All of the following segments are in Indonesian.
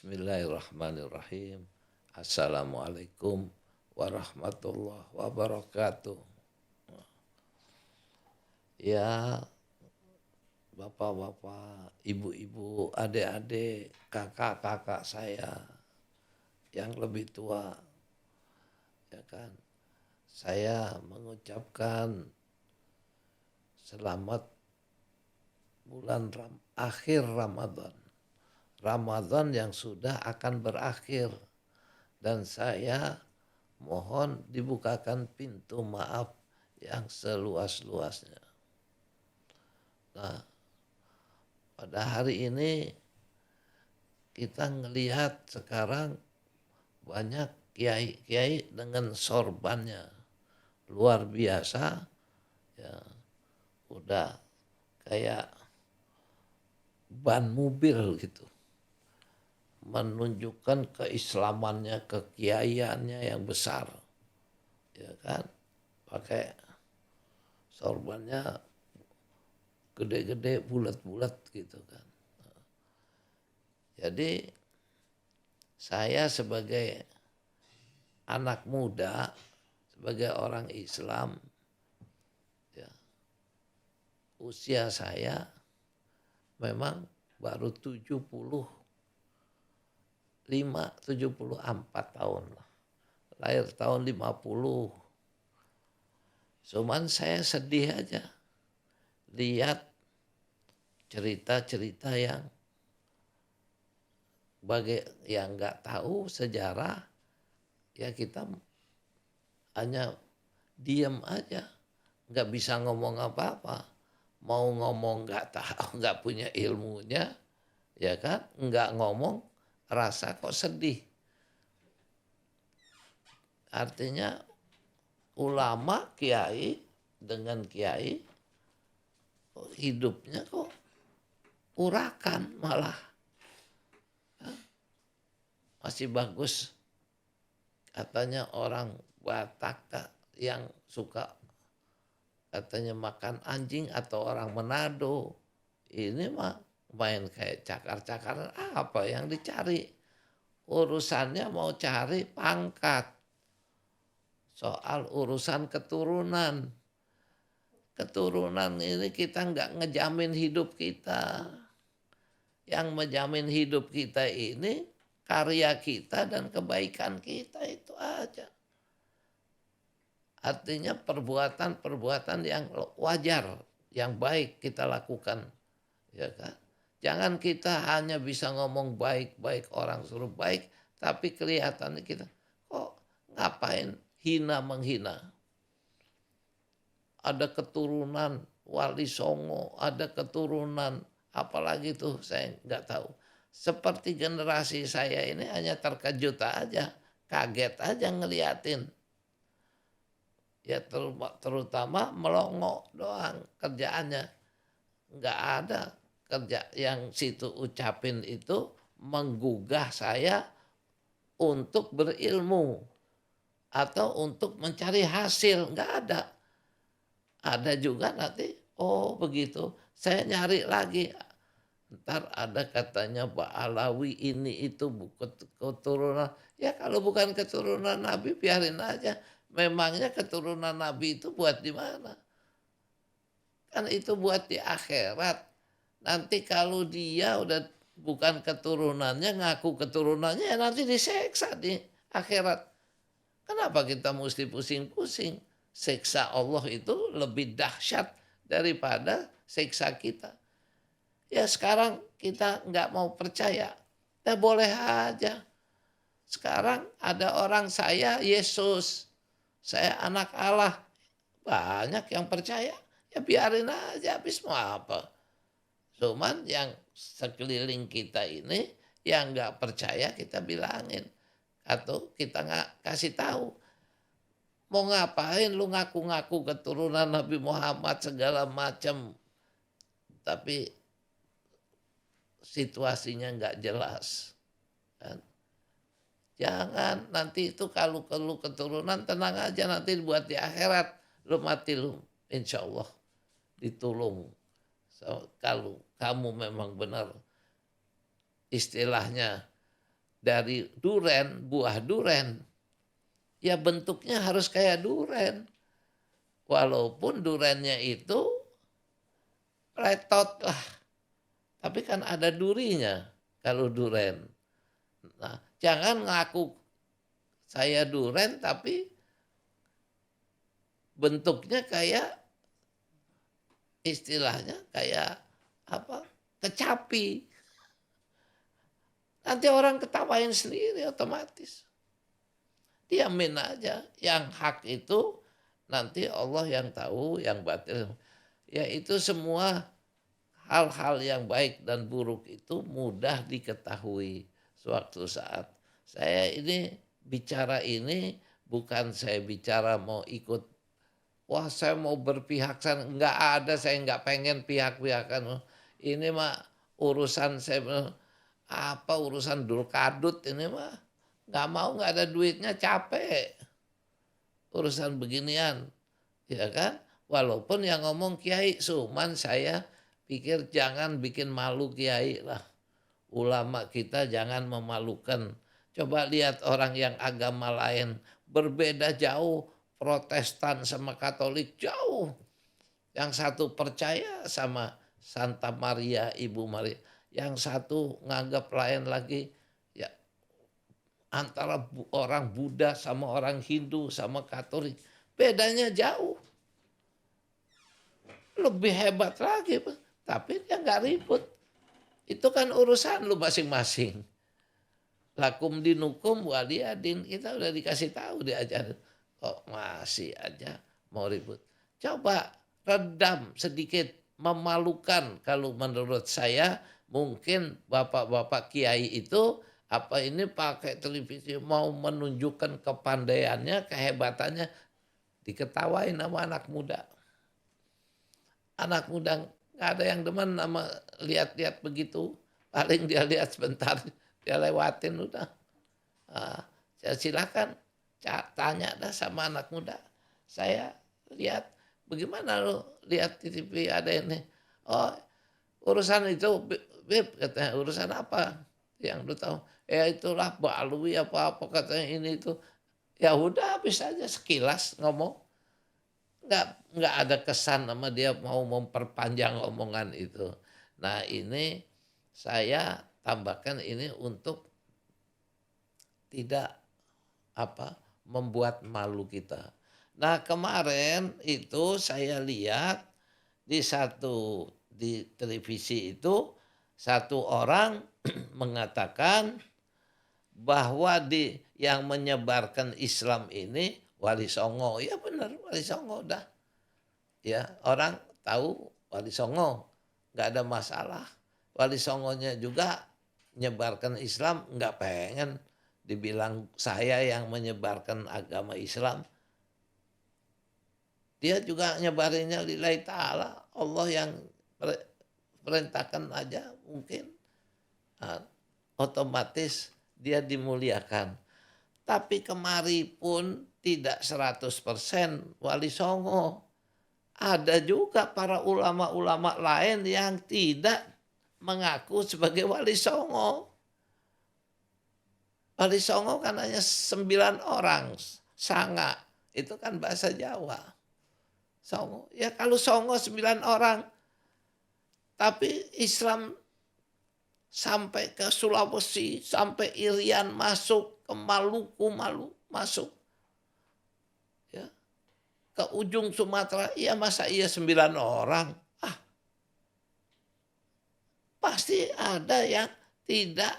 Bismillahirrahmanirrahim. Assalamualaikum warahmatullahi wabarakatuh. Ya, bapak-bapak, ibu-ibu, adik-adik, kakak-kakak saya yang lebih tua, ya kan. Saya mengucapkan selamat bulan akhir Ramadan. Ramadan yang sudah akan berakhir, dan saya mohon dibukakan pintu maaf yang seluas-luasnya. Nah, pada hari ini kita ngelihat sekarang banyak kiai-kiai dengan sorbannya luar biasa, ya udah kayak ban mobil gitu, menunjukkan keislamannya, kekiaiannya yang besar, ya kan, pakai sorbannya gede-gede, bulat-bulat gitu kan. Jadi saya sebagai anak muda, sebagai orang Islam, ya, usia saya memang baru 74 tahun lah. Lahir tahun 50. Cuman saya sedih aja lihat cerita-cerita yang nggak tahu sejarah, ya kita hanya diam aja, nggak bisa ngomong apa-apa. Mau ngomong nggak tahu, nggak punya ilmunya, ya kan, nggak ngomong, rasa kok sedih. Artinya ulama, kiai dengan kiai hidupnya kok urakan malah. Masih bagus katanya orang Batak yang suka katanya makan anjing, atau orang Manado. Ini mah main kayak cakar-cakaran, apa yang dicari? Urusannya mau cari pangkat. Soal urusan keturunan. Keturunan ini kita nggak ngejamin hidup kita. Yang menjamin hidup kita ini karya kita dan kebaikan kita, itu aja. Artinya perbuatan-perbuatan yang wajar, yang baik kita lakukan, ya kan. Jangan kita hanya bisa ngomong baik-baik, orang suruh baik, tapi kelihatannya kita kok ngapain hina menghina. Ada keturunan Wali Songo, ada keturunan apalagi tuh saya nggak tahu. Seperti generasi saya ini hanya terkejut aja, kaget aja ngeliatin. Ya terutama melongo doang kerjaannya. Nggak ada kerja yang situ ucapin itu menggugah saya untuk berilmu atau untuk mencari hasil, nggak ada. Ada juga nanti, oh begitu, saya nyari lagi. Ntar ada katanya Pak Alawi ini itu keturunan. Ya kalau bukan keturunan Nabi biarin aja. Memangnya keturunan Nabi itu buat di mana? Kan itu buat di akhirat. Nanti kalau dia udah bukan keturunannya, ngaku keturunannya, ya nanti diseksa di akhirat. Kenapa kita mesti pusing-pusing? Siksa Allah itu lebih dahsyat daripada siksa kita. Ya sekarang kita nggak mau percaya, ya boleh aja. Sekarang ada orang, saya Yesus, saya anak Allah, banyak yang percaya, ya biarin aja, habis mau apa. Cuman yang sekeliling kita ini yang nggak percaya kita bilangin, atau kita nggak kasih tahu. Mau ngapain lu ngaku-ngaku keturunan Nabi Muhammad segala macam, tapi situasinya nggak jelas. Kan? Jangan nanti itu kalau keturunan, tenang aja, nanti buat di akhirat lu mati lu insya Allah ditolong. So, kalau kamu memang benar istilahnya dari duren, buah duren, ya bentuknya harus kayak duren. Walaupun durennya itu pletot lah, tapi kan ada durinya kalau duren. Nah, jangan ngaku saya duren tapi bentuknya kayak istilahnya kayak apa? Kecapi. Nanti orang ketawain sendiri otomatis. Diamin aja. Yang hak itu nanti Allah yang tahu, yang batil. Ya itu semua hal-hal yang baik dan buruk itu mudah diketahui suatu saat. Saya ini bicara ini bukan saya bicara mau ikut, wah saya mau berpihak sana, enggak ada, saya enggak pengen pihak-pihakan. Ini mah urusan saya, apa urusan dulkadut ini mah. Nggak mau, nggak ada duitnya, capek urusan beginian, ya kan? Walaupun yang ngomong Kiai, cuman saya pikir jangan bikin malu Kiai lah. Ulama kita jangan memalukan. Coba lihat orang yang agama lain berbeda jauh, Protestan sama Katolik jauh. Yang satu percaya sama Santa Maria, Ibu Maria. Yang satu nganggap lain lagi, ya antara orang Buddha sama orang Hindu sama Katolik. Bedanya jauh. Lebih hebat lagi, Pak. Tapi dia nggak ribut. Itu kan urusan lu masing-masing. Lakum dinukum waliyadin. Kita udah dikasih tahu, diajarin. Kok masih aja mau ribut. Coba redam sedikit, memalukan kalau menurut saya. Mungkin bapak-bapak kiai itu apa ini pakai televisi mau menunjukkan kepandaiannya, kehebatannya, diketawain sama anak muda. Anak muda nggak ada yang demen sama lihat-lihat begitu. Paling dia lihat sebentar, dia lewatin udah. Nah, silakan tanya dah sama anak muda. Saya lihat, bagaimana lo lihat di TV ada ini? Oh, urusan itu, Beb, katanya, urusan apa? Yang lu tahu? Ya itulah balui apa-apa katanya ini itu. Ya udah habis aja sekilas ngomong. Nggak ada kesan sama dia mau memperpanjang omongan itu. Nah ini saya tambahkan ini untuk tidak apa membuat malu kita. Nah kemarin itu saya lihat di televisi itu satu orang mengatakan bahwa yang menyebarkan Islam ini Wali Songo. Ya benar, Wali Songo dah. Ya, orang tahu Wali Songo, nggak ada masalah. Wali Songonya juga menyebarkan Islam, nggak pengen dibilang saya yang menyebarkan agama Islam. Dia juga nyebarinnya lillahi ta'ala, Allah yang perintahkan aja mungkin. Nah, otomatis dia dimuliakan. Tapi kemari pun tidak 100% Wali Songo. Ada juga para ulama-ulama lain yang tidak mengaku sebagai Wali Songo. Wali Songo kan hanya 9 orang. Sanga, itu kan bahasa Jawa. Songo, ya kalau Songo 9 orang. Tapi Islam sampai ke Sulawesi, sampai Irian masuk, ke Maluku masuk. Ya. Ke ujung Sumatera, ya masa iya 9 orang? Ah, pasti ada yang tidak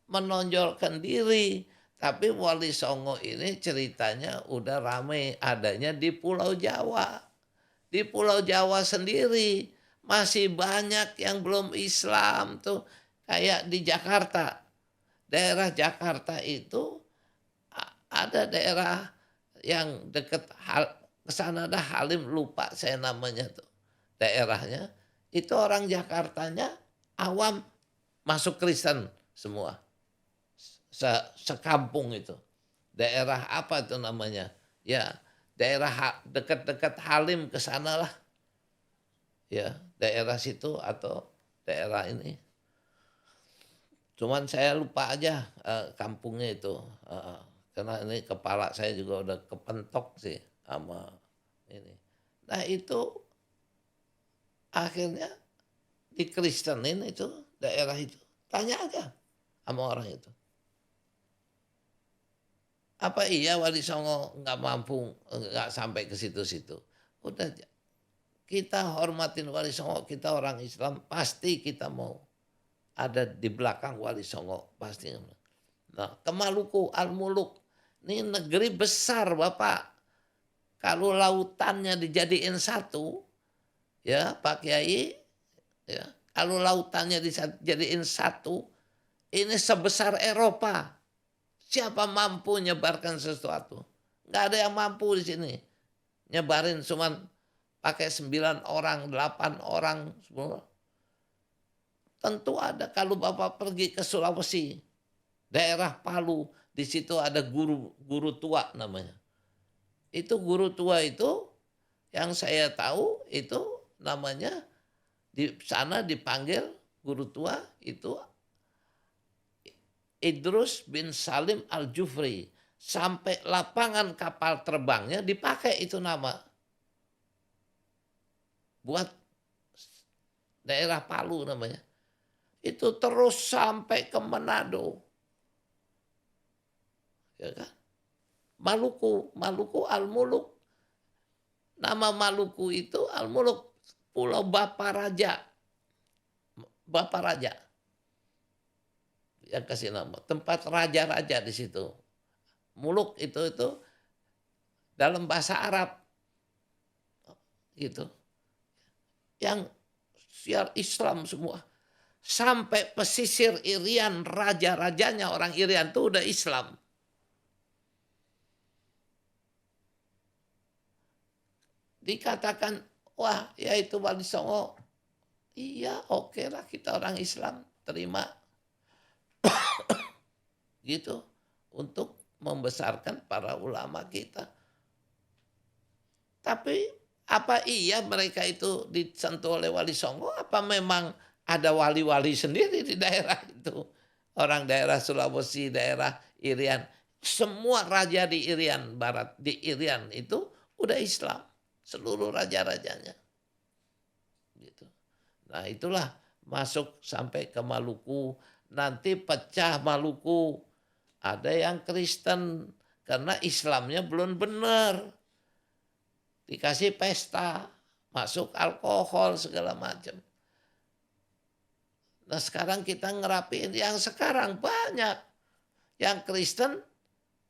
menonjolkan diri. Tapi Wali Songo ini ceritanya udah ramai, adanya di Pulau Jawa. Di Pulau Jawa sendiri masih banyak yang belum Islam tuh. Kayak di Jakarta, daerah Jakarta itu ada daerah yang dekat ke sana ada Halim, lupa saya namanya tuh daerahnya. Itu orang Jakartanya awam, masuk Kristen semua. Sekampung itu. Daerah apa itu namanya? Ya, daerah dekat-dekat Halim ke sana lah. Ya, daerah situ atau daerah ini. Cuman saya lupa aja, kampungnya itu, heeh. Karena ini kepala saya juga udah kepentok sih sama ini. Nah itu akhirnya dikristenin itu daerah itu. Tanya aja sama orang itu. Apa iya Wali Songo nggak mampu, nggak sampai ke situ-situ? Udah kita hormatin Wali Songo, kita orang Islam, pasti kita mau ada di belakang Wali Songo, pasti. Nah, ke Maluku, Al-Muluk, ini negeri besar Bapak. Kalau lautannya dijadiin satu, ya Pak Kiai, ya, kalau lautannya dijadiin satu, ini sebesar Eropa. Siapa mampu nyebarkan sesuatu? Nggak ada yang mampu di sini. Nyebarin cuman pakai 9 orang, 8 orang, 10. Tentu ada kalau Bapak pergi ke Sulawesi, daerah Palu, di situ ada guru guru tua namanya. Itu guru tua itu yang saya tahu itu namanya di sana dipanggil guru tua itu Idrus bin Salim Al-Jufri. Sampai lapangan kapal terbangnya dipakai itu nama. Buat daerah Palu namanya. Itu terus sampai ke Manado. Ya kan? Maluku, Maluku Al-Muluk. Nama Maluku itu Al-Muluk, Pulau Bapak Raja. Bapak Raja. Yang kasih nama, tempat raja-raja di situ. Muluk itu dalam bahasa Arab. Gitu. Yang siar Islam semua. Sampai pesisir Irian, raja-rajanya orang Irian itu udah Islam. Dikatakan, wah ya itu Wali Songo. Iya oke lah kita orang Islam, terima. Gitu. Untuk membesarkan para ulama kita. Tapi apa iya mereka itu disentuh oleh Wali Songo? Apa memang ada wali-wali sendiri di daerah itu? Orang daerah Sulawesi, daerah Irian. Semua raja di Irian Barat, di Irian itu udah Islam. Seluruh raja-rajanya. Gitu. Nah itulah masuk sampai ke Maluku. Nanti pecah Maluku. Ada yang Kristen. Karena Islamnya belum benar. Dikasih pesta. Masuk alkohol segala macam. Nah sekarang kita ngerapiin. Yang sekarang banyak. Yang Kristen.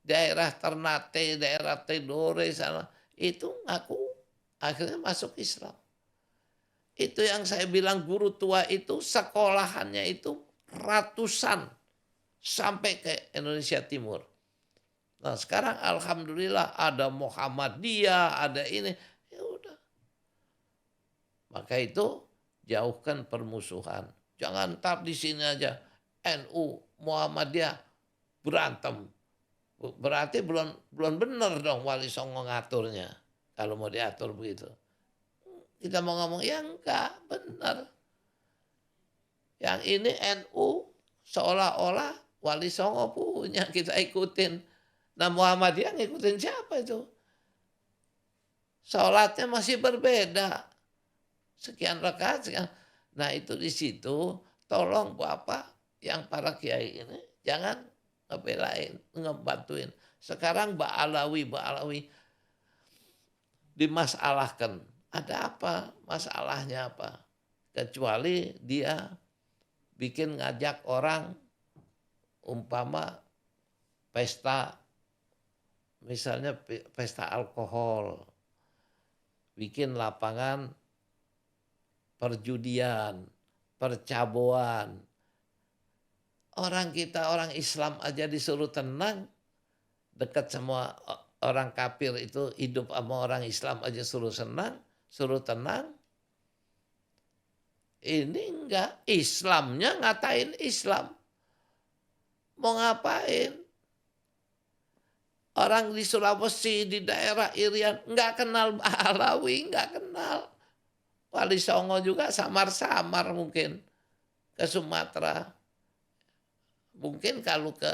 Daerah Ternate, daerah Tidore sana. Itu ngaku akhirnya masuk Islam. Itu yang saya bilang guru tua itu sekolahannya itu ratusan sampai ke Indonesia Timur. Nah sekarang alhamdulillah ada Muhammadiyah, ada ini. Ya udah. Maka itu jauhkan permusuhan. Jangan tar di sini aja NU, Muhammadiyah berantem. Berarti belum benar dong Wali Songo ngaturnya. Kalau mau diatur begitu. Kita mau ngomong, ya enggak, benar. Yang ini NU seolah-olah Wali Songo punya, kita ikutin. Nah Muhammadiyah ngikutin siapa itu? Sholatnya masih berbeda. Sekian rakaat, sekian. Nah itu di situ, tolong Bapak yang para kiai ini, jangan ngebelain, ngebantuin. Sekarang Ba'alawi dimasalahkan. Ada apa? Masalahnya apa? Kecuali dia bikin ngajak orang umpama pesta, misalnya pesta alkohol, bikin lapangan perjudian, percabuan. Orang kita, orang Islam aja disuruh tenang, dekat sama orang kafir itu hidup sama orang Islam aja suruh senang, suruh tenang. Ini enggak, Islamnya ngatain Islam. Mau ngapain? Orang di Sulawesi, di daerah Irian, enggak kenal Alawi, enggak kenal. Wali Songo juga samar-samar mungkin ke Sumatera. Mungkin kalau ke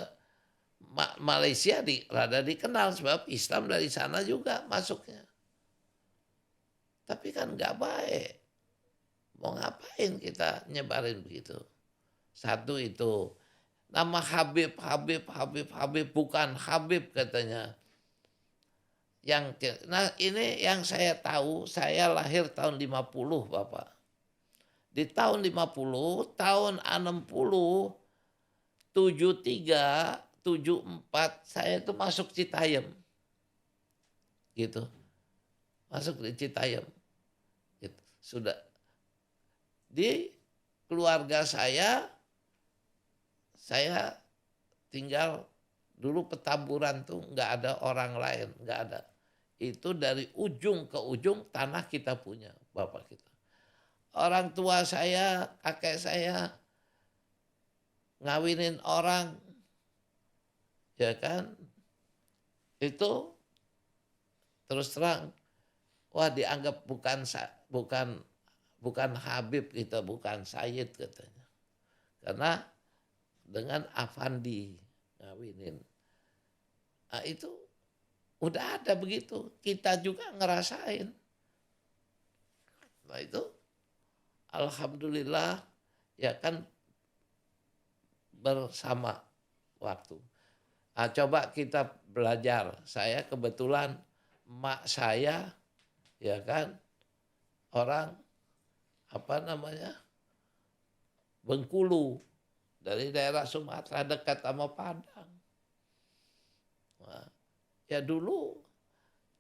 Malaysia rada dikenal sebab Islam dari sana juga masuknya. Tapi kan nggak baik. Mau ngapain kita nyebarin begitu? Satu itu. Nama Habib, Habib, Habib, Habib, bukan Habib katanya. Nah ini yang saya tahu, saya lahir tahun 50 Bapak. Di tahun 50, tahun 60, 73, 74, saya itu masuk Citayam. Gitu. Masuk di Citayam. Gitu. Sudah. Di keluarga saya tinggal dulu Petamburan tuh nggak ada orang lain, nggak ada. Itu dari ujung ke ujung tanah kita punya, bapak kita. Orang tua saya, kakek saya ngawinin orang, ya kan? Itu terus terang, wah dianggap bukan Habib kita, bukan Sayyid katanya. Karena dengan Afandi ngawinin. Nah itu udah ada begitu, kita juga ngerasain. Nah itu alhamdulillah ya kan bersama waktu. Nah, coba kita belajar. Saya kebetulan emak saya ya kan orang Bengkulu, dari daerah Sumatera dekat sama Padang. Nah, ya dulu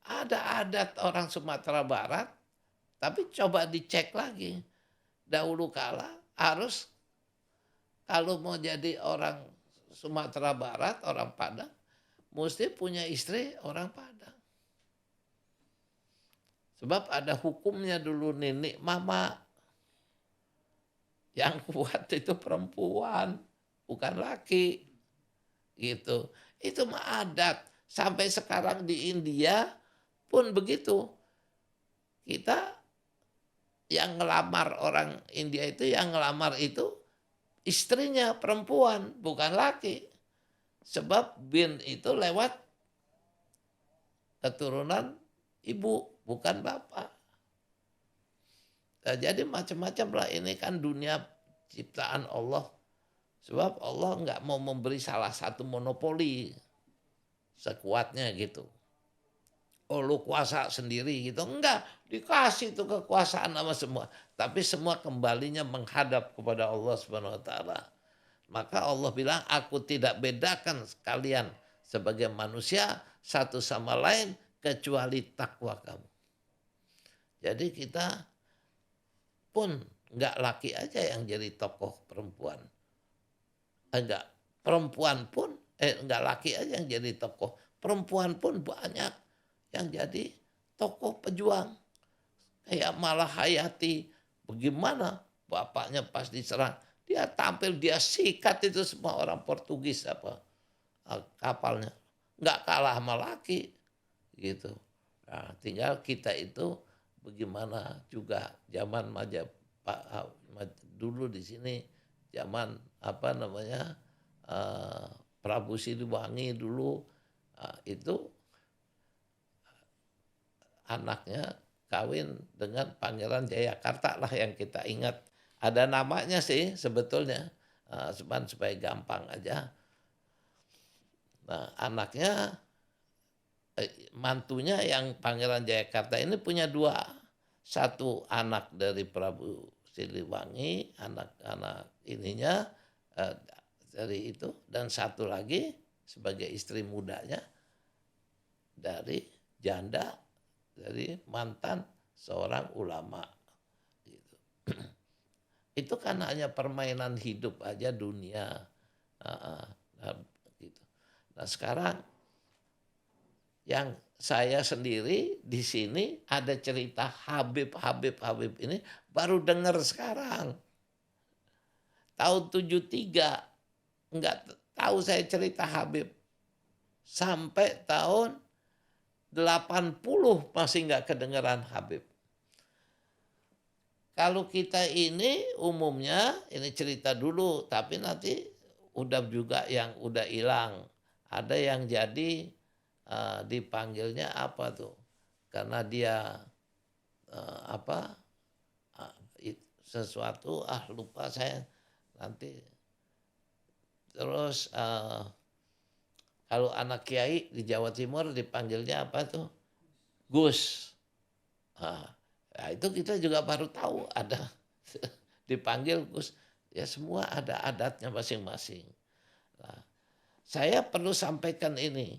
ada adat orang Sumatera Barat, tapi coba dicek lagi. Dahulu kala harus kalau mau jadi orang Sumatera Barat, orang Padang, mesti punya istri orang Padang. Sebab ada hukumnya dulu nenek mama. Yang kuat itu perempuan, bukan laki. Gitu. Itu mah adat. Sampai sekarang di India pun begitu. Kita yang ngelamar orang India itu, yang ngelamar itu istrinya perempuan, bukan laki. Sebab bin itu lewat keturunan ibu, bukan bapak. Nah, jadi macam-macam lah, ini kan dunia ciptaan Allah. Sebab Allah nggak mau memberi salah satu monopoli sekuatnya gitu. Oh lu kuasa sendiri gitu. Enggak, dikasih itu kekuasaan sama semua. Tapi semua kembalinya menghadap kepada Allah Subhanahu wa taala. Maka Allah bilang, aku tidak bedakan kalian sebagai manusia satu sama lain kecuali takwa kamu. Jadi kita pun enggak laki aja yang jadi tokoh perempuan. Enggak, perempuan pun enggak laki aja yang jadi tokoh. Perempuan pun banyak yang jadi tokoh pejuang. Kayak Malahayati, bagaimana bapaknya pas diserang, dia tampil, dia sikat itu semua orang Portugis kapalnya. Nggak kalah sama laki gitu. Nah, tinggal kita itu bagaimana juga zaman dulu di sini zaman Prabu Siliwangi dulu itu anaknya kawin dengan Pangeran Jayakarta lah yang kita ingat. Ada namanya sih sebetulnya, supaya gampang aja. Nah, anaknya, mantunya yang Pangeran Jayakarta ini punya dua. Satu anak dari Prabu Siliwangi, anak-anak ininya dari itu. Dan satu lagi sebagai istri mudanya dari janda, dari mantan seorang ulama. Gitu. Itu kan hanya permainan hidup aja dunia. Gitu. Nah sekarang yang saya sendiri di sini ada cerita Habib ini baru dengar sekarang. Tahun 73 enggak tahu saya cerita Habib. Sampai tahun 80 masih enggak kedengeran Habib. Kalau kita ini umumnya, ini cerita dulu, tapi nanti udah juga yang udah hilang. Ada yang jadi dipanggilnya apa tuh? Karena dia apa sesuatu lupa saya nanti. Terus kalau anak kiai di Jawa Timur dipanggilnya apa tuh? Gus. Ah, ya itu kita juga baru tahu ada dipanggil Gus. Ya semua ada adatnya masing-masing. Nah, saya perlu sampaikan ini.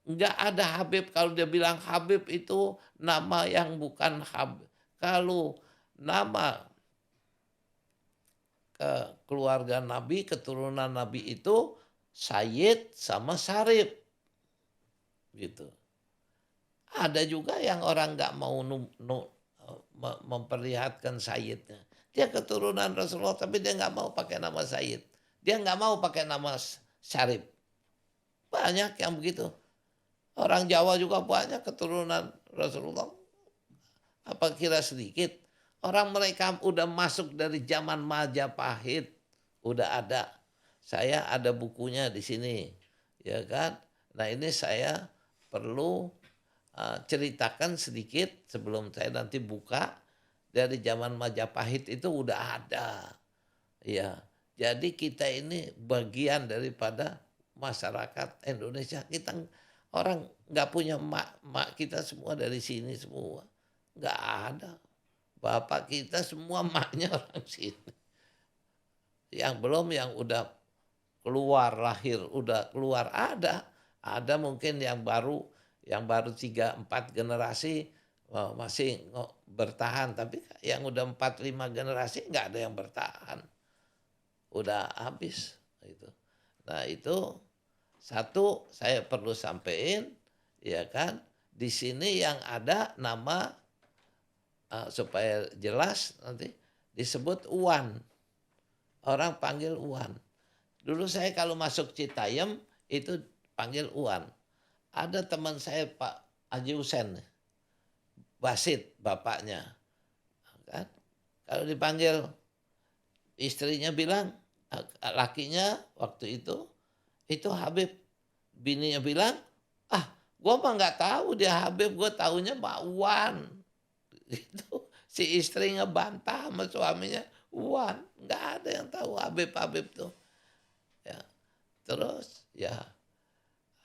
Enggak ada Habib, kalau dia bilang Habib itu nama yang bukan Habib. Kalau nama keluarga Nabi, keturunan Nabi itu Sayyid sama Sarip. Gitu. Ada juga yang orang nggak mau memperlihatkan Sayyidnya. Dia keturunan Rasulullah tapi dia nggak mau pakai nama Sayyid. Dia nggak mau pakai nama Syarif. Banyak yang begitu. Orang Jawa juga banyak keturunan Rasulullah. Apa kira sedikit? Orang mereka udah masuk dari zaman Majapahit. Udah ada. Saya ada bukunya di sini. Ya kan? Nah ini saya perlu ceritakan sedikit sebelum saya nanti buka. Dari zaman Majapahit itu udah ada. Ya, jadi kita ini bagian daripada masyarakat Indonesia. Kita orang nggak punya mak kita semua dari sini semua. Nggak ada. Bapak kita semua maknya orang sini. Yang belum yang udah keluar lahir, udah keluar ada. Ada mungkin yang baru 3-4 generasi masih bertahan, tapi yang udah 4-5 generasi nggak ada yang bertahan, udah habis itu. Nah itu satu saya perlu sampaikan, ya kan, di sini yang ada nama supaya jelas nanti disebut Uwan, orang panggil Uwan. Dulu saya kalau masuk Citayam itu panggil Uwan. Ada teman saya Pak Haji Husen, Basit bapaknya, kan? Kalau dipanggil istrinya bilang, lakinya waktu itu Habib, bininya bilang, gue mah nggak tahu dia Habib, gue taunya Mbak Wan. Gitu. Si istrinya bantah sama suaminya, Wan, nggak ada yang tahu Habib tuh. Ya. Terus ya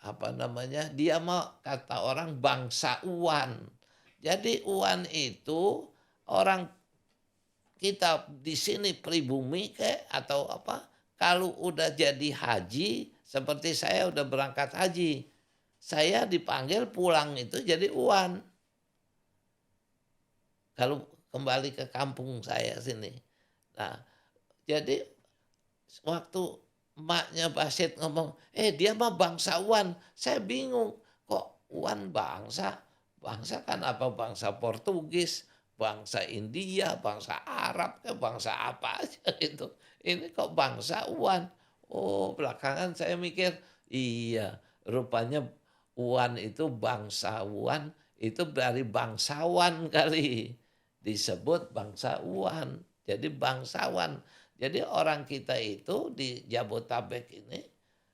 apa namanya, dia mah kata orang bangsawan. Jadi Uwan itu orang kita di sini pribumi kayak atau apa, kalau udah jadi haji, seperti saya udah berangkat haji, saya dipanggil pulang itu jadi Uwan. Kalau kembali ke kampung saya sini. Nah, jadi waktu emaknya Basit ngomong, dia mah bangsawan. Saya bingung, kok Wan bangsa? Bangsa kan apa, bangsa Portugis, bangsa India, bangsa Arab, bangsa apa aja itu. Ini kok bangsawan? Oh, belakangan saya mikir, iya, rupanya Wan itu bangsawan, itu dari bangsawan kali. Disebut bangsawan, jadi bangsawan. Jadi orang kita itu di Jabotabek ini,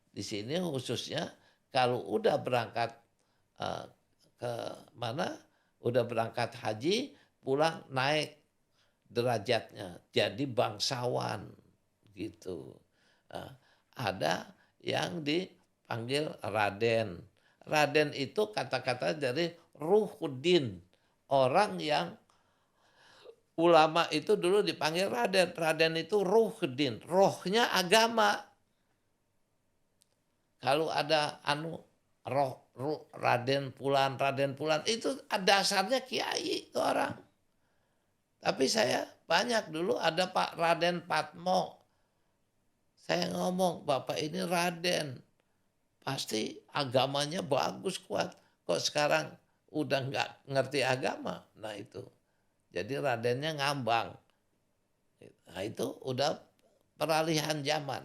di sini khususnya kalau udah berangkat ke mana, udah berangkat haji, pulang naik derajatnya, jadi bangsawan gitu. Nah, ada yang dipanggil Raden. Raden itu kata-kata dari Ruhuddin, orang yang ulama itu dulu dipanggil Raden. Raden itu Ruhuddin, rohnya agama. Kalau ada Raden Pulan itu dasarnya kiai itu orang. Tapi saya banyak dulu ada Pak Raden Patmo. Saya ngomong, Bapak ini Raden, pasti agamanya bagus kuat. Kok sekarang udah nggak ngerti agama? Nah itu. Jadi Radennya ngambang. Nah itu udah peralihan zaman.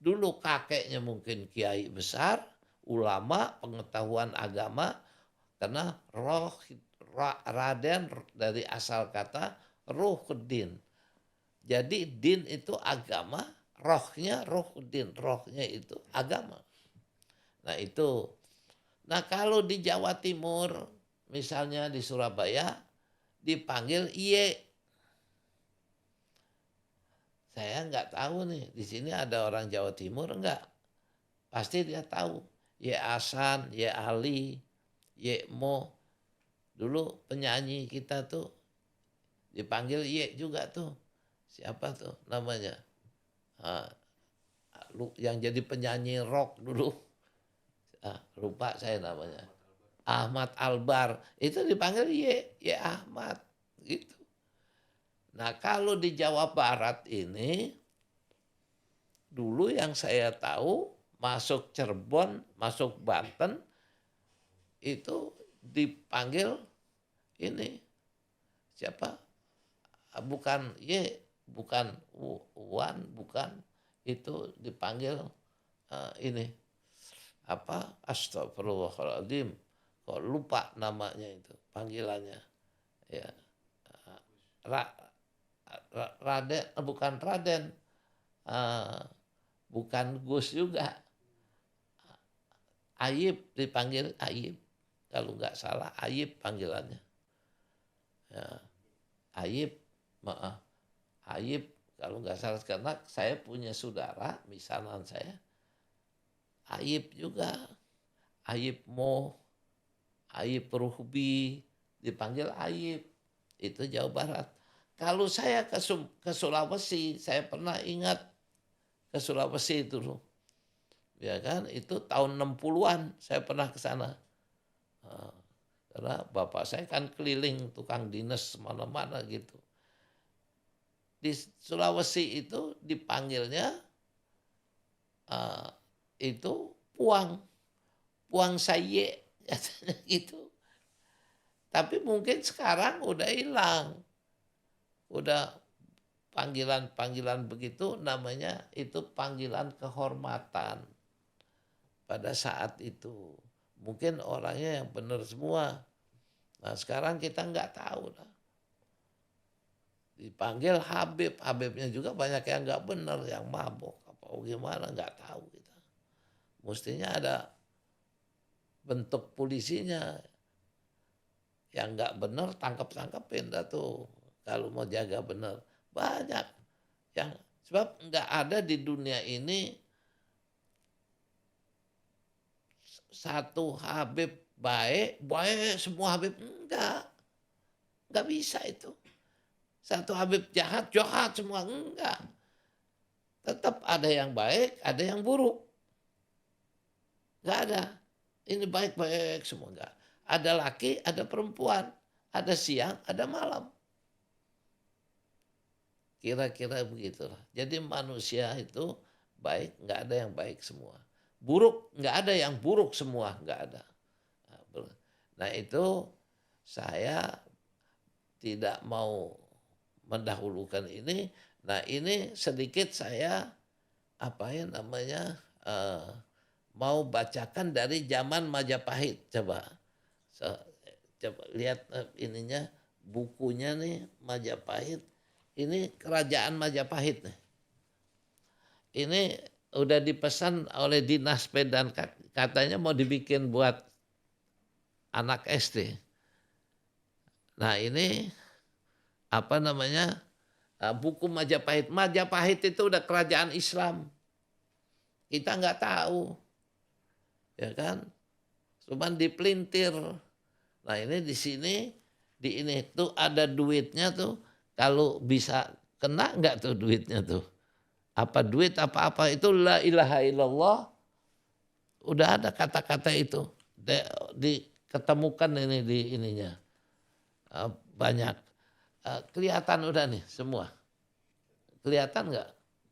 Dulu kakeknya mungkin kiai besar, ulama, pengetahuan agama, karena Raden dari asal kata Ruhuddin. Jadi din itu agama, rohnya itu agama. Nah itu. Nah kalau di Jawa Timur, misalnya di Surabaya, dipanggil iye. Saya nggak tahu nih, di sini ada orang Jawa Timur enggak? Pasti dia tahu. Ye Hasan, Ye Ali, Ye Mo. Dulu penyanyi kita tuh dipanggil Ye juga tuh. Siapa tuh namanya? Ah, yang jadi penyanyi rock dulu. Lupa saya namanya. Ahmad Albar. Itu dipanggil Ye Ahmad. Gitu. Nah kalau di Jawa Barat ini, dulu yang saya tahu, masuk Cirebon, masuk Banten, itu dipanggil ini. Siapa? Bukan bukan Wan, bukan. Itu dipanggil ini. Apa? Astagfirullahaladzim. Kok lupa namanya itu, panggilannya. Ya. Raden, bukan Raden. Bukan Gus juga. Ayib, dipanggil Ayib. Kalau nggak salah Ayib panggilannya. Ya. Ayib, maaf. Ayib kalau nggak salah, karena saya punya saudara, misalan saya, Ayib juga. Ayib Mo, Ayib Ruhbi, dipanggil Ayib. Itu Jawa Barat. Kalau saya ke Sulawesi, saya pernah ingat ke Sulawesi itu loh. Ya kan, itu tahun 60-an saya pernah ke sana. Karena bapak saya kan keliling tukang dinas mana-mana gitu. Di Sulawesi itu dipanggilnya itu puang saye katanya gitu. Tapi mungkin sekarang udah hilang. Udah panggilan-panggilan begitu namanya itu panggilan kehormatan pada saat itu. Mungkin orangnya yang benar semua. Nah sekarang kita nggak tahu lah. Dipanggil Habib, Habibnya juga banyak yang nggak benar, yang mabok apa gimana nggak tahu kita. Mestinya ada bentuk polisinya, yang nggak benar tangkap-tangkapin dah tuh. Kalau mau jaga benar banyak yang sebab nggak ada di dunia ini satu Habib baik semua Habib nggak bisa itu. Satu Habib jahat semua enggak. Tetap ada yang baik, ada yang buruk. Enggak ada. Ini baik-baik semua enggak. Ada laki, ada perempuan. Ada siang, ada malam. Kira-kira begitulah. Jadi manusia itu baik, enggak ada yang baik semua. Buruk, enggak ada yang buruk semua, enggak ada. Nah itu saya tidak mau mendahulukan ini. Nah ini sedikit saya mau bacakan dari zaman Majapahit. Coba lihat ininya, bukunya nih Majapahit. Ini kerajaan Majapahit nih. Ini udah dipesan oleh Dinas Pedan, katanya mau dibikin buat anak SD. Nah ini buku Majapahit. Majapahit itu udah kerajaan Islam. Kita nggak tahu, ya kan? Cuman dipelintir. Nah ini di sini, di ini tuh ada duitnya tuh. Kalau bisa kena nggak tuh duitnya tuh? Apa duit apa-apa itu la ilaha illallah. Udah ada kata-kata itu. Diketemukan ini di ininya. Banyak. Kelihatan udah nih semua. Kelihatan nggak?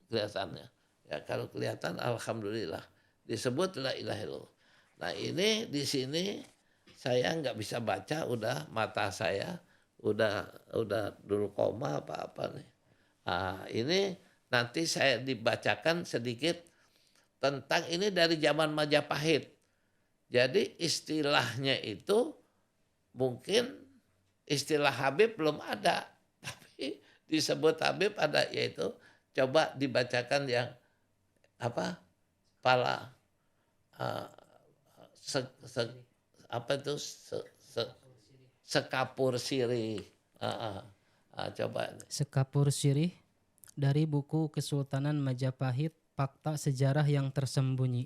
Kelihatannya. Ya kalau kelihatan alhamdulillah. Disebut la ilaha illallah. Nah ini di sini saya nggak bisa baca, udah mata saya udah dulu koma apa nih. Nah, ini nanti saya dibacakan sedikit tentang ini dari zaman Majapahit. Jadi istilahnya itu mungkin istilah Habib belum ada, tapi disebut Habib ada, yaitu coba dibacakan yang apa? Pala eh, se, se- apa itu sekapur sirih. Coba. Sekapur Sirih dari buku Kesultanan Majapahit, Fakta Sejarah yang Tersembunyi.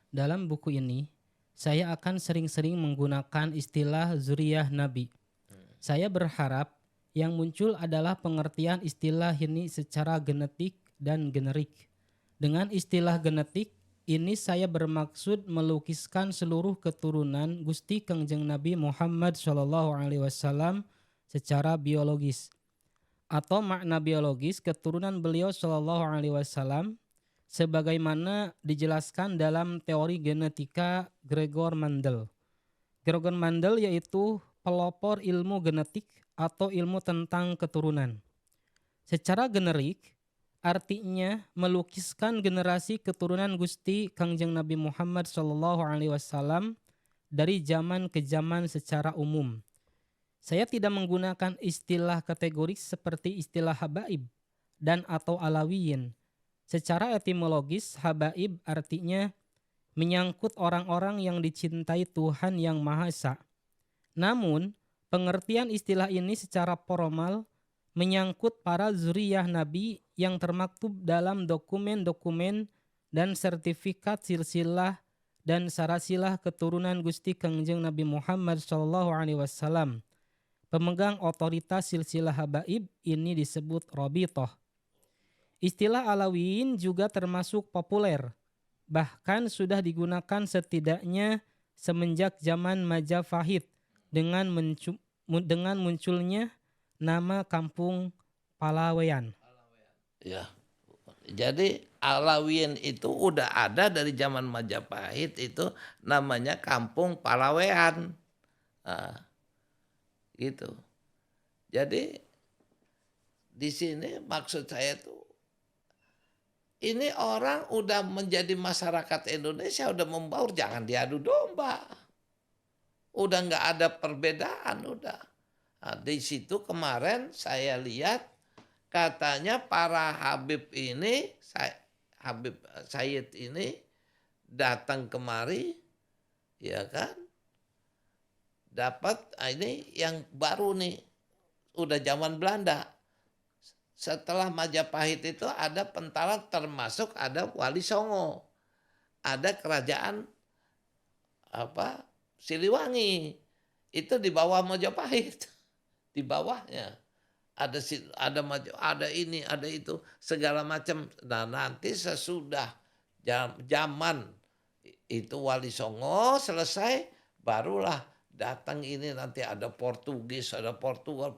Dalam buku ini, saya akan sering-sering menggunakan istilah zuriyah Nabi. Saya berharap yang muncul adalah pengertian istilah ini secara genetik dan generik. Dengan istilah genetik, ini saya bermaksud melukiskan seluruh keturunan Gusti Kangjeng Nabi Muhammad SAW secara biologis. Atau makna biologis keturunan beliau SAW sebagaimana dijelaskan dalam teori genetika Gregor Mendel. Gregor Mendel yaitu pelopor ilmu genetik atau ilmu tentang keturunan. Secara generik, artinya melukiskan generasi keturunan Gusti Kangjeng Nabi Muhammad SAW dari zaman ke zaman secara umum. Saya tidak menggunakan istilah kategoris seperti istilah habaib dan atau alawiyin. Secara etimologis, habaib artinya menyangkut orang-orang yang dicintai Tuhan Yang Maha Esa. Namun, pengertian istilah ini secara formal menyangkut para zuriyah Nabi yang termaktub dalam dokumen-dokumen dan sertifikat silsilah dan sarasilah keturunan Gusti Kangjeng Nabi Muhammad SAW. Pemegang otoritas silsilah habaib ini disebut Robitoh. Istilah Alawiyin juga termasuk populer, bahkan sudah digunakan setidaknya semenjak zaman Majapahit dengan munculnya nama kampung Palawean. Ya, jadi Alawiyin itu udah ada dari zaman Majapahit, itu namanya Kampung Palawean. Nah, gitu. Jadi di sini maksud saya tuh, ini orang udah menjadi masyarakat Indonesia, udah membaur, jangan diadu domba. Udah nggak ada perbedaan, udah. Nah, di situ kemarin saya lihat katanya para Habib ini, Habib Sayyid ini datang kemari, ya kan? Dapat ini yang baru nih, udah zaman Belanda. Setelah Majapahit itu ada Pentala, termasuk ada Wali Songo, ada kerajaan apa Siliwangi, itu di bawah Majapahit, di bawahnya ada ini ada itu segala macam. Nah nanti sesudah zaman itu Wali Songo selesai, barulah datang ini, nanti ada Portugis, ada Portugal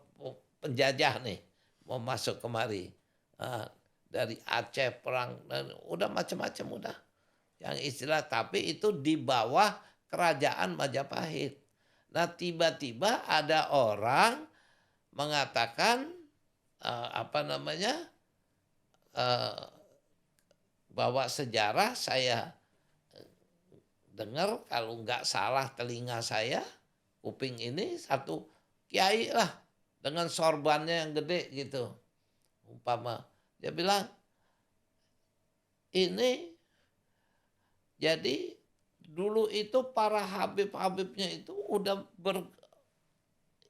penjajah nih mau masuk kemari. Nah, dari Aceh perang dan udah macam-macam udah yang istilah, tapi itu di bawah kerajaan Majapahit. Nah tiba-tiba ada orang mengatakan apa namanya bahwa sejarah, saya dengar kalau nggak salah telinga saya, kuping ini, satu kiai lah dengan sorbannya yang gede gitu, umpama dia bilang ini jadi dulu itu para habib-habibnya itu udah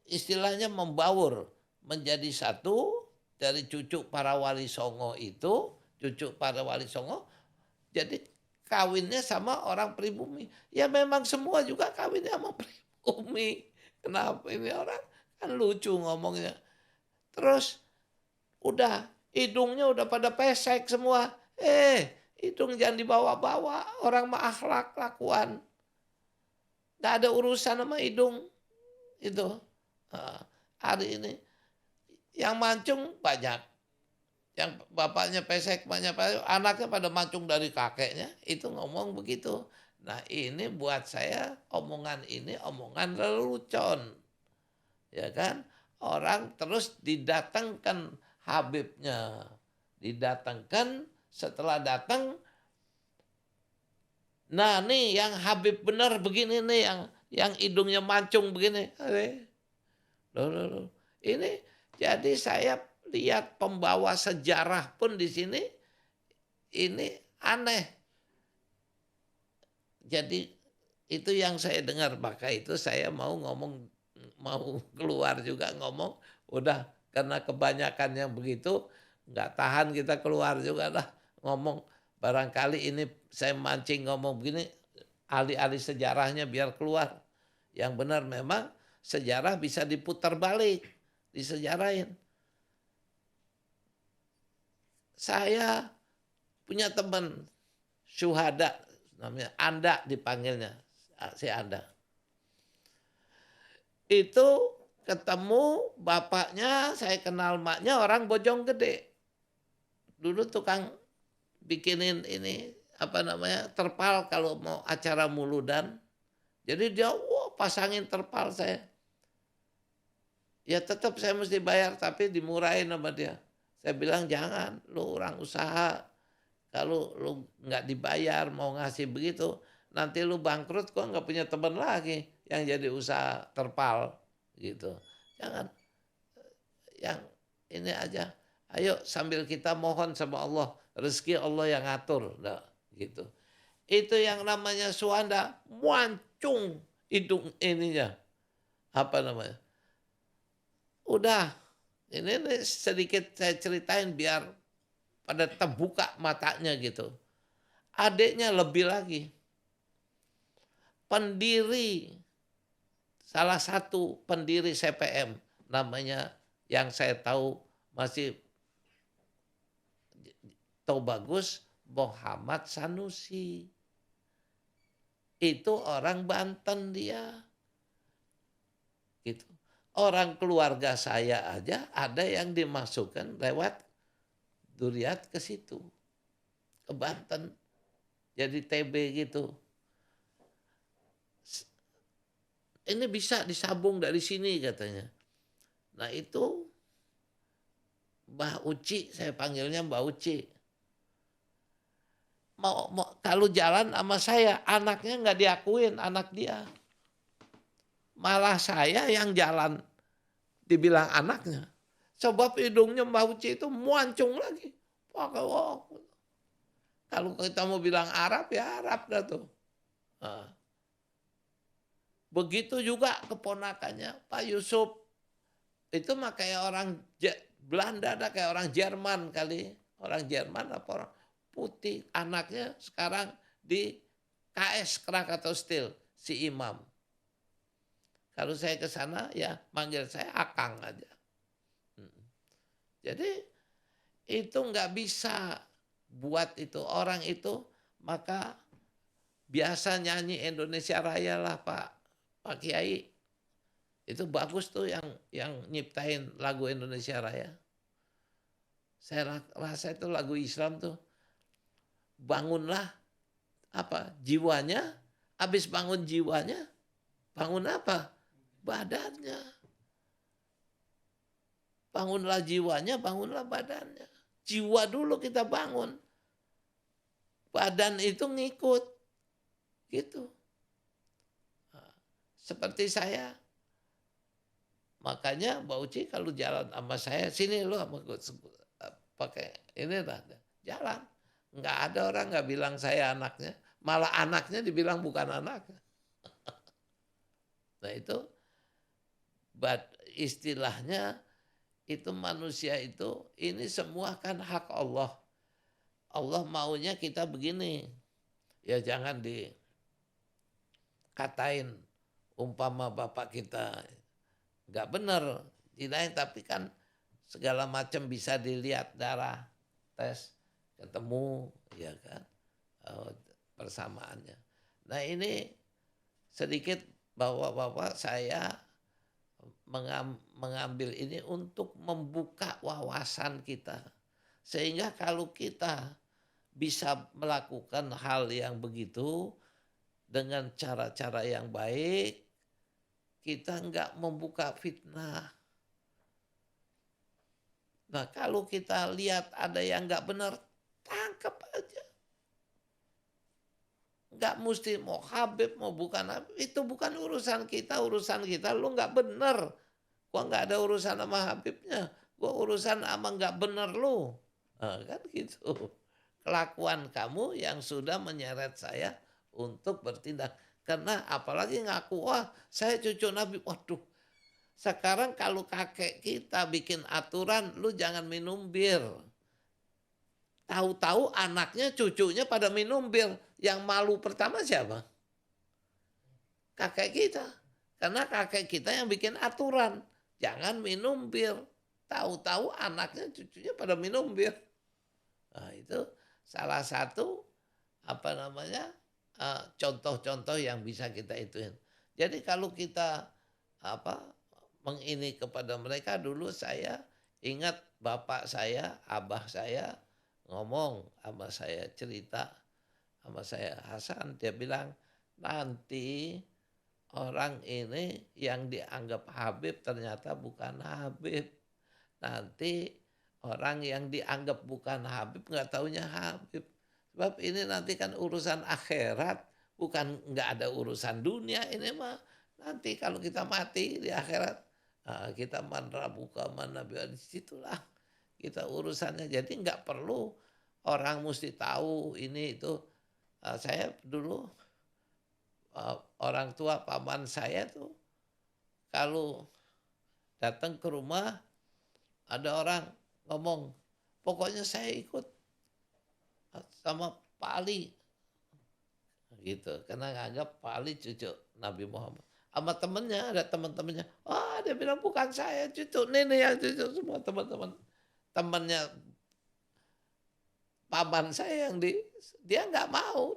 istilahnya membaur menjadi satu dari cucu para Wali Songo itu, cucu para Wali Songo, jadi kawinnya sama orang pribumi. Ya memang semua juga kawinnya sama pribumi. Kenapa ini orang kan lucu ngomongnya. Terus udah hidungnya udah pada pesek semua. Hidung jangan dibawa-bawa, orang mah akhlak lakuan. Gak ada urusan sama hidung itu. Hari ini yang mancung banyak, yang bapaknya pesek banyak, anaknya pada mancung dari kakeknya, itu ngomong begitu. Nah ini buat saya omongan ini omongan lelucon, ya kan? Orang terus didatangkan Habibnya, didatangkan, setelah datang, nah nih yang Habib benar begini nih, yang hidungnya mancung begini. Loh. Ini jadi saya lihat pembawa sejarah pun di sini ini aneh. Jadi itu yang saya dengar, maka itu saya mau ngomong, mau keluar juga ngomong, udah karena kebanyakan yang begitu, nggak tahan kita keluar juga lah ngomong. Barangkali ini saya mancing ngomong begini, ahli-ahli sejarahnya biar keluar. Yang benar memang sejarah bisa diputar balik, disejarahin. Saya punya teman syuhada, namanya Anda dipanggilnya, si Anda. Itu ketemu bapaknya, saya kenal maknya orang Bojonggede. Dulu tukang bikinin ini apa namanya terpal kalau mau acara muludan. Jadi dia pasangin terpal saya. Ya tetap saya mesti bayar tapi dimurahin sama dia. Saya bilang jangan, lu orang usaha. Kalau lu nggak dibayar mau ngasih begitu, nanti lu bangkrut kok nggak punya teman lagi yang jadi usaha terpal gitu. Jangan, yang ini aja. Ayo sambil kita mohon sama Allah, rezeki Allah yang ngatur, nah, gitu. Itu yang namanya suanda, muancung hidung ininya, apa namanya? Udah, ini sedikit saya ceritain biar pada terbuka matanya gitu. Adiknya lebih lagi, pendiri, salah satu pendiri CPM, namanya yang saya tahu masih tahu bagus, Muhammad Sanusi. Itu orang Banten dia. Gitu. Orang keluarga saya aja ada yang dimasukkan lewat Duriat ke situ. Ke Banten. Jadi TB gitu. Ini bisa disambung dari sini katanya. Nah itu Mbah Uci, saya panggilnya Mbah Uci. Kalau jalan sama saya, anaknya nggak diakuin, anak dia. Malah saya yang jalan dibilang anaknya. Sebab hidungnya Mbah Uci itu muancung lagi. Kalau kita mau bilang Arab, ya Arab dah tuh. Nah. Begitu juga keponakannya Pak Yusuf. Itu mah kayak orang Belanda, ada kayak orang Jerman kali. Orang Jerman apa orang putih. Anaknya sekarang di KS, Krakatau Steel, si Imam. Kalau saya ke sana ya manggil saya Akang aja. Jadi itu nggak bisa buat itu orang itu, maka biasa nyanyi Indonesia Raya lah Pak Kiai. Itu bagus tuh yang nyiptain lagu Indonesia Raya. Saya rasa itu lagu Islam tuh. Bangunlah apa jiwanya, habis bangun jiwanya, bangun apa? Badannya. Bangunlah jiwanya, bangunlah badannya. Jiwa dulu kita bangun. Badan itu ngikut. Gitu. Seperti saya. Makanya Mbak Uci kalau jalan sama saya, sini lo sama gue pakai ini lah. Jalan. Nggak ada orang nggak bilang saya anaknya. Malah anaknya dibilang bukan anaknya. Nah itu istilahnya itu manusia itu ini semua kan hak Allah. Allah maunya kita begini. Ya jangan dikatain umpama bapak kita nggak benar. Tapi kan segala macam bisa dilihat darah, tes, ketemu, ya kan, persamaannya. Nah ini sedikit bapak-bapak saya mengambil ini untuk membuka wawasan kita. Sehingga kalau kita bisa melakukan hal yang begitu dengan cara-cara yang baik, kita enggak membuka fitnah. Nah kalau kita lihat ada yang enggak benar, tangkap aja. Enggak mesti mau Habib, mau bukan Habib. Itu bukan urusan kita lu enggak benar. Gua enggak ada urusan sama Habibnya. Gua urusan sama nggak bener lu. Kan gitu. Kelakuan kamu yang sudah menyeret saya untuk bertindak. Karena apalagi ngaku, wah saya cucu Nabi. Waduh, sekarang kalau kakek kita bikin aturan, lu jangan minum bir. Tahu-tahu anaknya, cucunya pada minum bir. Yang malu pertama siapa? Kakek kita. Karena kakek kita yang bikin aturan. Jangan minum bir. Tahu-tahu anaknya, cucunya pada minum bir. Nah, itu salah satu apa namanya contoh-contoh yang bisa kita ituin. Jadi kalau kita apa mengini kepada mereka, dulu saya ingat bapak saya, abah saya ngomong sama saya, cerita sama saya, Hasan, dia bilang nanti orang ini yang dianggap Habib ternyata bukan Habib. Nanti orang yang dianggap bukan Habib nggak taunya Habib. Sebab ini nanti kan urusan akhirat, bukan nggak ada urusan dunia ini mah. Nanti kalau kita mati di akhirat, kita man rabuka man nabiyuka, disitulah kita urusannya. Jadi nggak perlu orang mesti tahu ini itu. Saya dulu orang tua paman saya tuh kalau datang ke rumah ada orang ngomong, pokoknya saya ikut sama Pak Ali gitu, karena nganggap Pak Ali cucu Nabi Muhammad. Sama temennya, ada teman-temannya, dia bilang bukan saya cucu, nenek yang cucu. Semua teman-teman temannya paman saya yang dia nggak mau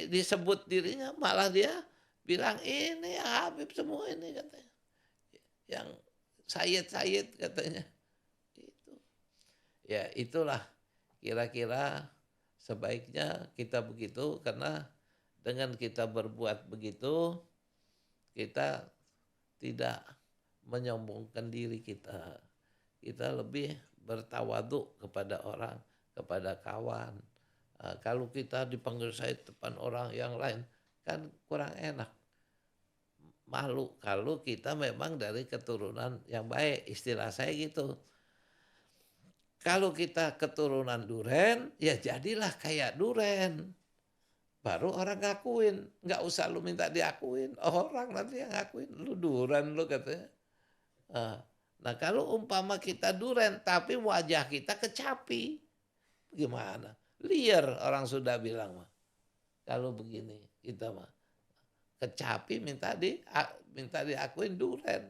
disebut dirinya, malah dia bilang ini ya Habib semua ini katanya, yang Sayyid katanya. Itu ya, itulah kira-kira sebaiknya kita begitu, karena dengan kita berbuat begitu kita tidak menyombongkan diri kita. Kita lebih bertawaduk kepada orang, kepada kawan. Kalau kita dipanggil Sayyid depan orang yang lain kan kurang enak. Malu kalau kita memang dari keturunan yang baik, istilah saya gitu. Kalau kita keturunan duren, ya jadilah kayak duren. Baru orang ngakuin, nggak usah lu minta diakuin, orang nanti yang ngakuin, lu duren lu katanya. Nah kalau umpama kita duren, tapi wajah kita kecapi, gimana? Liar orang sudah bilang mah. Kalau begini kita mah kecapi minta diakuin duren.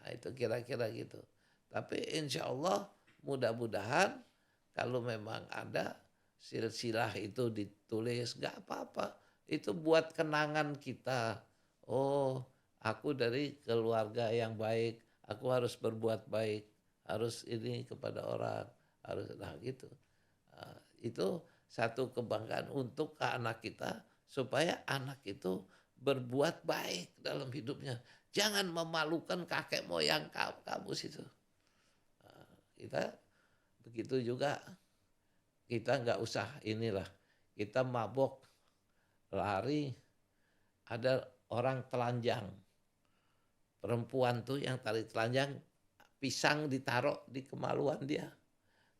Nah, itu kira-kira gitu. Tapi insya Allah mudah-mudahan kalau memang ada silsilah itu ditulis, nggak apa-apa. Itu buat kenangan kita. Oh, aku dari keluarga yang baik. Aku harus berbuat baik. Harus ini kepada orang. Harus gitu. Itu satu kebanggaan untuk anak kita, supaya anak itu berbuat baik dalam hidupnya. Jangan memalukan kakek moyang kamu situ. Kita begitu juga, kita nggak usah inilah, kita mabok, lari, ada orang telanjang. Perempuan tuh yang tarik telanjang, pisang ditaruh di kemaluan dia.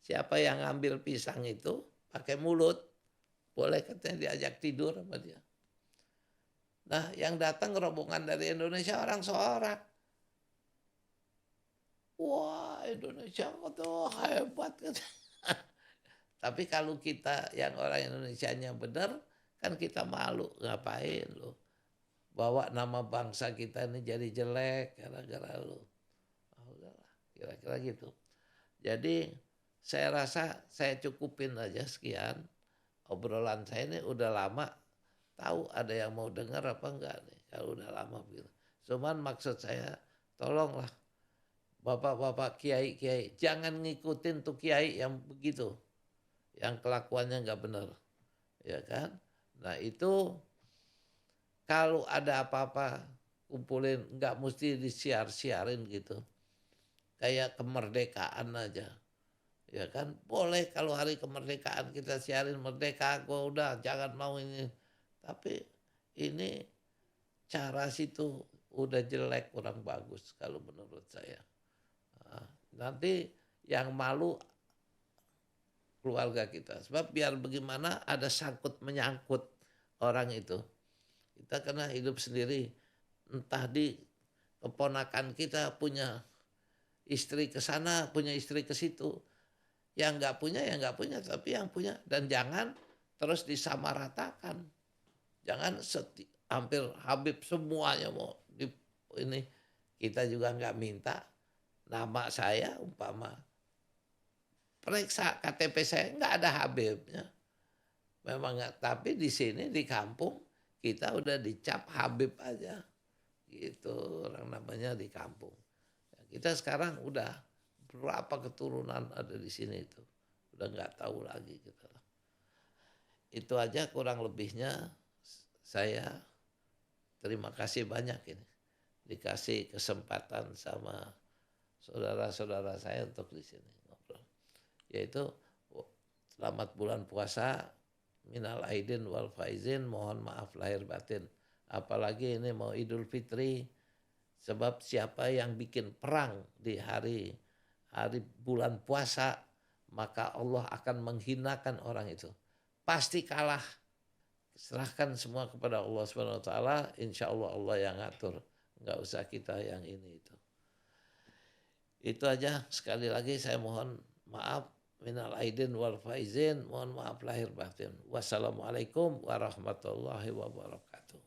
Siapa yang ngambil pisang itu pakai mulut, boleh katanya diajak tidur sama dia. Nah, yang datang rombongan dari Indonesia orang seorang. Wah, Indonesia tuh hebat katanya. Tapi kalau kita yang orang Indonesianya benar, kan kita malu. Ngapain lu? Bawa nama bangsa kita ini jadi jelek gara-gara lu. Udahlah, kira-kira gitu. Jadi saya rasa saya cukupin aja sekian. Obrolan saya ini udah lama, tahu ada yang mau dengar apa enggak nih, kalau udah lama begitu. Cuman maksud saya, tolonglah bapak-bapak kiai-kiai, jangan ngikutin tuh kiai yang begitu, yang kelakuannya nggak benar, ya kan? Nah itu kalau ada apa-apa kumpulin, nggak mesti disiar-siarin gitu, kayak kemerdekaan aja. Ya kan, boleh kalau hari kemerdekaan kita siarin merdeka, gua udah jangan mau ini. Tapi ini cara situ udah jelek, kurang bagus kalau menurut saya. nanti yang malu keluarga kita. Sebab biar bagaimana ada sangkut menyangkut orang itu. Kita kena hidup sendiri. Entah di keponakan kita punya istri ke sana, punya istri ke situ. Yang nggak punya ya nggak punya, tapi yang punya. Dan jangan terus disamaratakan. Jangan hampir Habib semuanya mau ini. Kita juga nggak minta nama saya umpama. Periksa KTP saya nggak ada Habibnya. Memang nggak, tapi di sini di kampung kita udah dicap Habib aja. Gitu orang namanya di kampung. Kita sekarang udah berapa keturunan ada di sini itu. Udah nggak tahu lagi kita. Itu aja kurang lebihnya saya terima kasih banyak ini. Dikasih kesempatan sama saudara-saudara saya untuk di sini ngobrol. Yaitu selamat bulan puasa, minal aidin wal faizin, mohon maaf lahir batin. Apalagi ini mau Idul Fitri, sebab siapa yang bikin perang di hari bulan puasa, maka Allah akan menghinakan orang itu. Pasti kalah. Serahkan semua kepada Allah Subhanahu wa taala, insya Allah Allah yang ngatur. Enggak usah kita yang ini itu. Itu aja, sekali lagi saya mohon maaf minal aidin wal faizin, mohon maaf lahir batin. Wassalamualaikum warahmatullahi wabarakatuh.